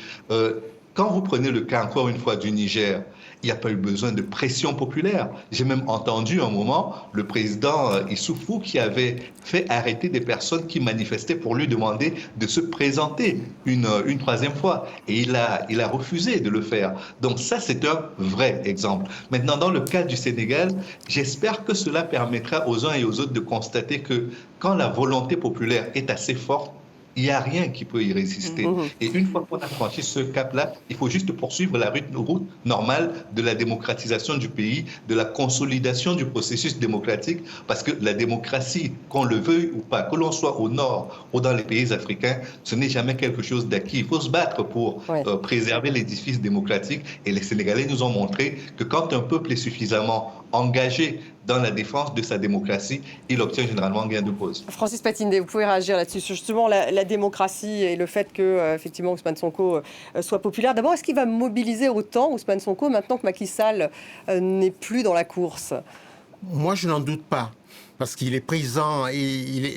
Quand vous prenez le cas, encore une fois, du Niger, il n'y a pas eu besoin de pression populaire. J'ai même entendu un moment le président Issoufou qui avait fait arrêter des personnes qui manifestaient pour lui demander de se présenter une troisième fois. Et il a refusé de le faire. Donc ça, c'est un vrai exemple. Maintenant, dans le cas du Sénégal, j'espère que cela permettra aux uns et aux autres de constater que quand la volonté populaire est assez forte, il n'y a rien qui peut y résister. Et une fois qu'on a franchi ce cap-là, il faut juste poursuivre la route normale de la démocratisation du pays, de la consolidation du processus démocratique, parce que la démocratie, qu'on le veuille ou pas, que l'on soit au nord ou dans les pays africains, ce n'est jamais quelque chose d'acquis. Il faut se battre pour préserver l'édifice démocratique. Et les Sénégalais nous ont montré que quand un peuple est suffisamment engagé dans la défense de sa démocratie, il obtient généralement gain de cause. Francis Patindé, vous pouvez réagir là-dessus, sur justement la démocratie et le fait que effectivement Ousmane Sonko soit populaire. D'abord, est-ce qu'il va mobiliser autant Ousmane Sonko maintenant que Macky Sall n'est plus dans la course? Moi, je n'en doute pas. Parce qu'il est présent,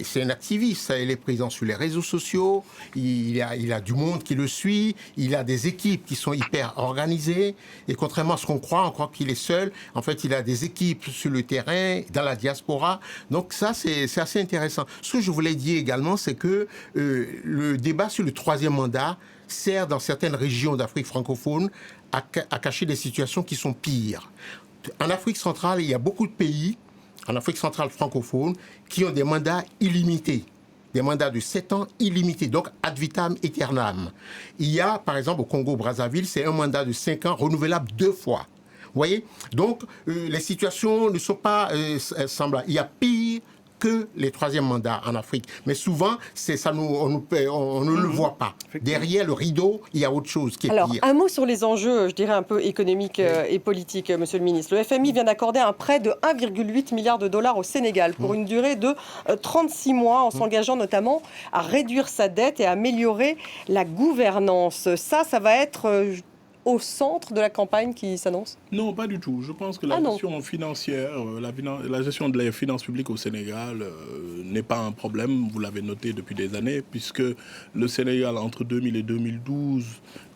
c'est un activiste, il est présent sur les réseaux sociaux, il a du monde qui le suit, il a des équipes qui sont hyper organisées, et contrairement à ce qu'on croit, on croit qu'il est seul, en fait il a des équipes sur le terrain, dans la diaspora, donc ça c'est assez intéressant. Ce que je voulais dire également, c'est que le débat sur le troisième mandat sert dans certaines régions d'Afrique francophone à cacher des situations qui sont pires. En Afrique centrale, il y a beaucoup de pays, en Afrique centrale francophone, qui ont des mandats illimités, des mandats de 7 ans illimités, donc ad vitam aeternam. Il y a, par exemple, au Congo-Brazzaville, c'est un mandat de 5 ans renouvelable 2 fois. Vous voyez? Donc, les situations ne sont pas semblables. Il y a pire que les troisièmes mandats en Afrique. Mais souvent, on ne le voit pas. Derrière le rideau, il y a autre chose qui est pire. Alors, un mot sur les enjeux, je dirais un peu économiques et politiques, Monsieur le Ministre. Le FMI vient d'accorder un prêt de 1,8 milliard de dollars au Sénégal pour une durée de 36 mois, en s'engageant notamment à réduire sa dette et à améliorer la gouvernance. Ça va être au centre de la campagne qui s'annonce? Non, pas du tout. Je pense que la gestion financière, la gestion de la finance publique au Sénégal n'est pas un problème. Vous l'avez noté depuis des années, puisque le Sénégal, entre 2000 et 2012,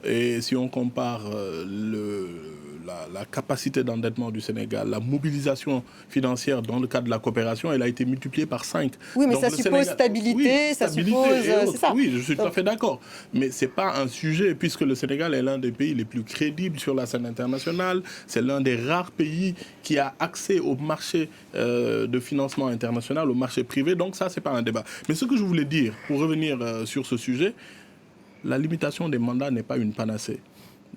et si on compare la capacité d'endettement du Sénégal, la mobilisation financière dans le cadre de la coopération, elle a été multipliée par 5. Oui, mais donc ça suppose stabilité, ça suppose... c'est ça. Oui, je suis tout à fait d'accord. Mais ce n'est pas un sujet, puisque le Sénégal est l'un des pays les plus crédibles sur la scène internationale. C'est l'un des rares pays qui a accès au marché de financement international, au marché privé. Donc ça, ce n'est pas un débat. Mais ce que je voulais dire, pour revenir sur ce sujet, la limitation des mandats n'est pas une panacée.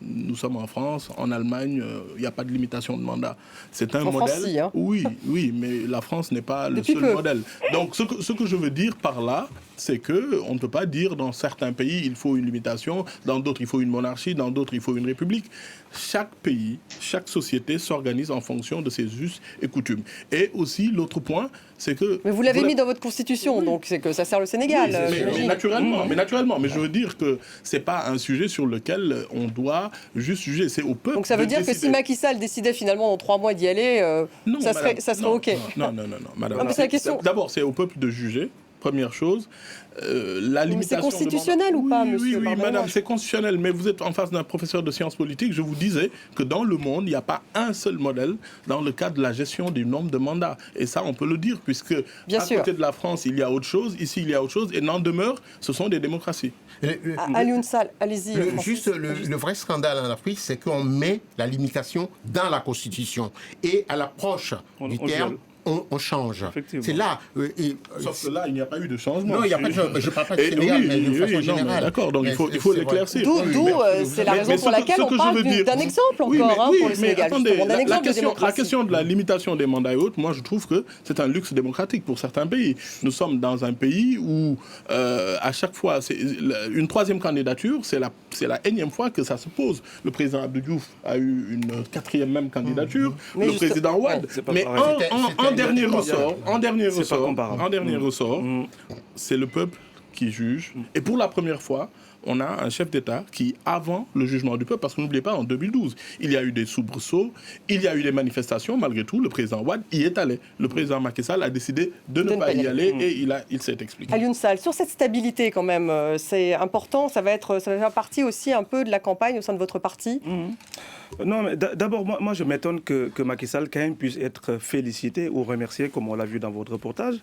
Nous sommes en France, en Allemagne, il n'y a pas de limitation de mandat. C'est un modèle. France, hein. Oui, mais la France n'est pas le seul modèle. Donc ce que je veux dire par là, c'est qu'on ne peut pas dire dans certains pays il faut une limitation, dans d'autres il faut une monarchie, dans d'autres il faut une république. Chaque pays, chaque société s'organise en fonction de ses us et coutumes. Et aussi, l'autre point, c'est que... Mais vous l'avez mis dans votre constitution, donc c'est que ça sert le Sénégal. Oui, mais naturellement. Mais je veux dire que ce n'est pas un sujet sur lequel on doit juste juger. C'est au peuple. Donc ça veut dire que si Macky Sall décidait finalement dans 3 mois d'y aller, ça serait OK. Non, madame. D'abord, c'est au peuple de juger. Première chose, la limitation... C'est constitutionnel ou pas, monsieur? Oui, madame, c'est constitutionnel. Mais vous êtes en face d'un professeur de sciences politiques. Je vous disais que dans le monde, il n'y a pas un seul modèle dans le cadre de la gestion du nombre de mandats. Et ça, on peut le dire, puisque côté de la France, il y a autre chose. Ici, il y a autre chose. Et n'en demeure, ce sont des démocraties. Alioune Sall, allez-y. Le vrai scandale en Afrique, c'est qu'on met la limitation dans la Constitution. Et à l'approche du terme... On change. C'est là. Sauf que là, il n'y a pas eu de changement. Non, il n'y a pas de changement. Je ne parle pas du Sénégal, mais de façon générale. D'accord, donc il faut l'éclaircir. D'où, c'est la raison pour laquelle on parle d'un exemple encore pour le Sénégal. Attendez, la question de la limitation des mandats et autres, moi je trouve que c'est un luxe démocratique pour certains pays. Nous sommes dans un pays où à chaque fois, une troisième candidature, c'est la énième fois que ça se pose. Le président Abdou Diouf a eu une quatrième même candidature. Le président Wade. Mais en dernier ressort, c'est le peuple qui juge. Et pour la première fois, on a un chef d'État qui, avant le jugement du peuple, parce que n'oubliez pas, en 2012, il y a eu des soubresauts, il y a eu des manifestations, malgré tout, le président Wade y est allé. Le président Macky Sall a décidé de ne pas y aller et il s'est expliqué. Alioune Sall, sur cette stabilité quand même, c'est important, ça va faire partie aussi un peu de la campagne au sein de votre parti. Non, mais d'abord, moi je m'étonne que Macky Sall quand même puisse être félicité ou remercié, comme on l'a vu dans votre reportage,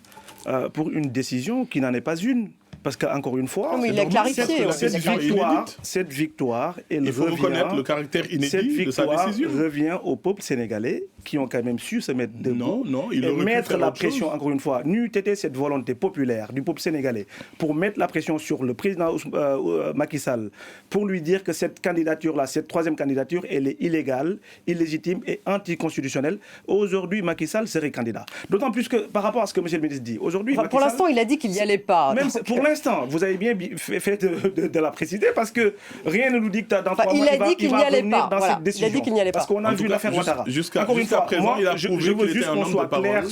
pour une décision qui n'en est pas une. Parce qu'encore une fois, il a clarifié, cette victoire, il faut reconnaître le caractère inédit de sa décision. Revient au peuple sénégalais qui ont quand même su se mettre debout et mettre la pression, encore une fois. N'eût été cette volonté populaire du peuple sénégalais pour mettre la pression sur le président Macky Sall, pour lui dire que cette candidature-là, cette troisième candidature, elle est illégale, illégitime et anticonstitutionnelle. Aujourd'hui, Macky Sall serait candidat. D'autant plus que par rapport à ce que M. le ministre dit, aujourd'hui... pour l'instant, il a dit qu'il n'y allait pas. Même pour l'instant, vous avez bien fait de la préciser parce que rien ne nous dit que dans 3 mois, il va revenir dans cette décision. Il a dit qu'il n'y allait pas. Parce qu'on a vu l'affaire Ouattara. Encore une fois, présent, il a prouvé je veux qu'il était un homme de parole.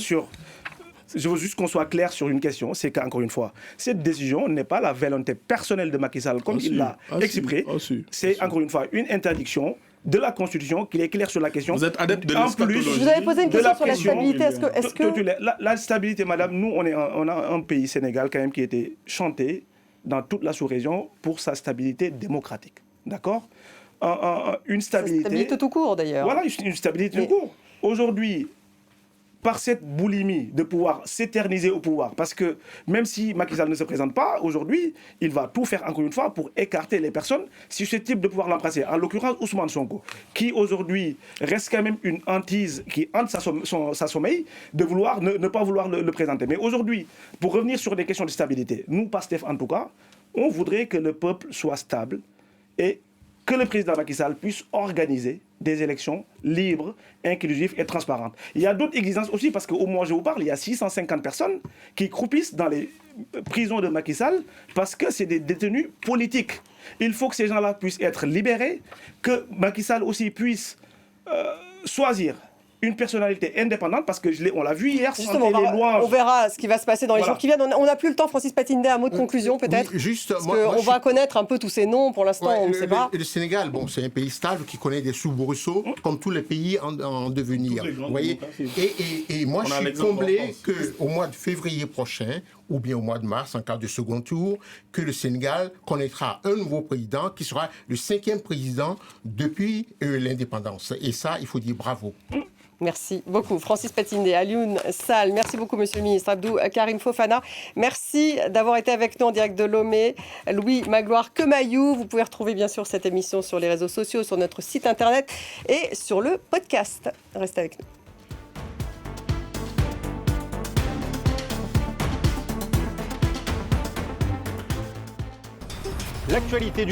Je veux juste qu'on soit clair sur une question, c'est qu'encore une fois, cette décision n'est pas la volonté personnelle de Macky Sall, comme il l'a exprimé. C'est encore une fois une interdiction de la Constitution, qu'il est clair sur la question. Vous êtes adepte de l'eschatologie. Vous avez posé une question sur la stabilité. Est-ce que... La stabilité, madame, nous, on a un pays, Sénégal, quand même, qui a été chanté dans toute la sous-région pour sa stabilité démocratique. D'accord ? Une stabilité tout court, d'ailleurs. Voilà, une stabilité tout court. Aujourd'hui, par cette boulimie de pouvoir s'éterniser au pouvoir, parce que même si Macky Sall ne se présente pas aujourd'hui, il va tout faire encore une fois pour écarter les personnes susceptibles de pouvoir l'embrasser. En l'occurrence, Ousmane Sonko, qui aujourd'hui reste quand même une hantise qui hante sa sommeil, de vouloir ne pas vouloir le présenter. Mais aujourd'hui, pour revenir sur des questions de stabilité, nous, PASTEF en tout cas, on voudrait que le peuple soit stable et que le président Macky Sall puisse organiser des élections libres, inclusives et transparentes. Il y a d'autres exigences aussi, parce qu'au moment où je vous parle, il y a 650 personnes qui croupissent dans les prisons de Macky Sall parce que c'est des détenus politiques. Il faut que ces gens-là puissent être libérés, que Macky Sall aussi puisse choisir une personnalité indépendante, parce que on l'a vu hier, Justement, chanter les louanges. on verra ce qui va se passer dans les jours qui viennent. On n'a plus le temps, Francis Patindé, un mot de conclusion peut-être. Oui, juste, parce qu'on va connaître un peu tous ces noms, pour l'instant on ne sait pas. Le Sénégal, bon, c'est un pays stable qui connaît des soubresauts, comme tous les pays en devenir. Vous voyez, et moi je suis comblé qu'au mois de février prochain, ou bien au mois de mars, en cas de second tour, que le Sénégal connaîtra un nouveau président qui sera le 5e président depuis l'indépendance. Et ça, il faut dire bravo. Merci beaucoup. Francis Patindé, Alioune Sall, merci beaucoup Monsieur le Ministre. Abdou Karim Fofana, merci d'avoir été avec nous en direct de Lomé. Louis Magloire Kemayou, vous pouvez retrouver bien sûr cette émission sur les réseaux sociaux, sur notre site internet et sur le podcast. Restez avec nous. L'actualité du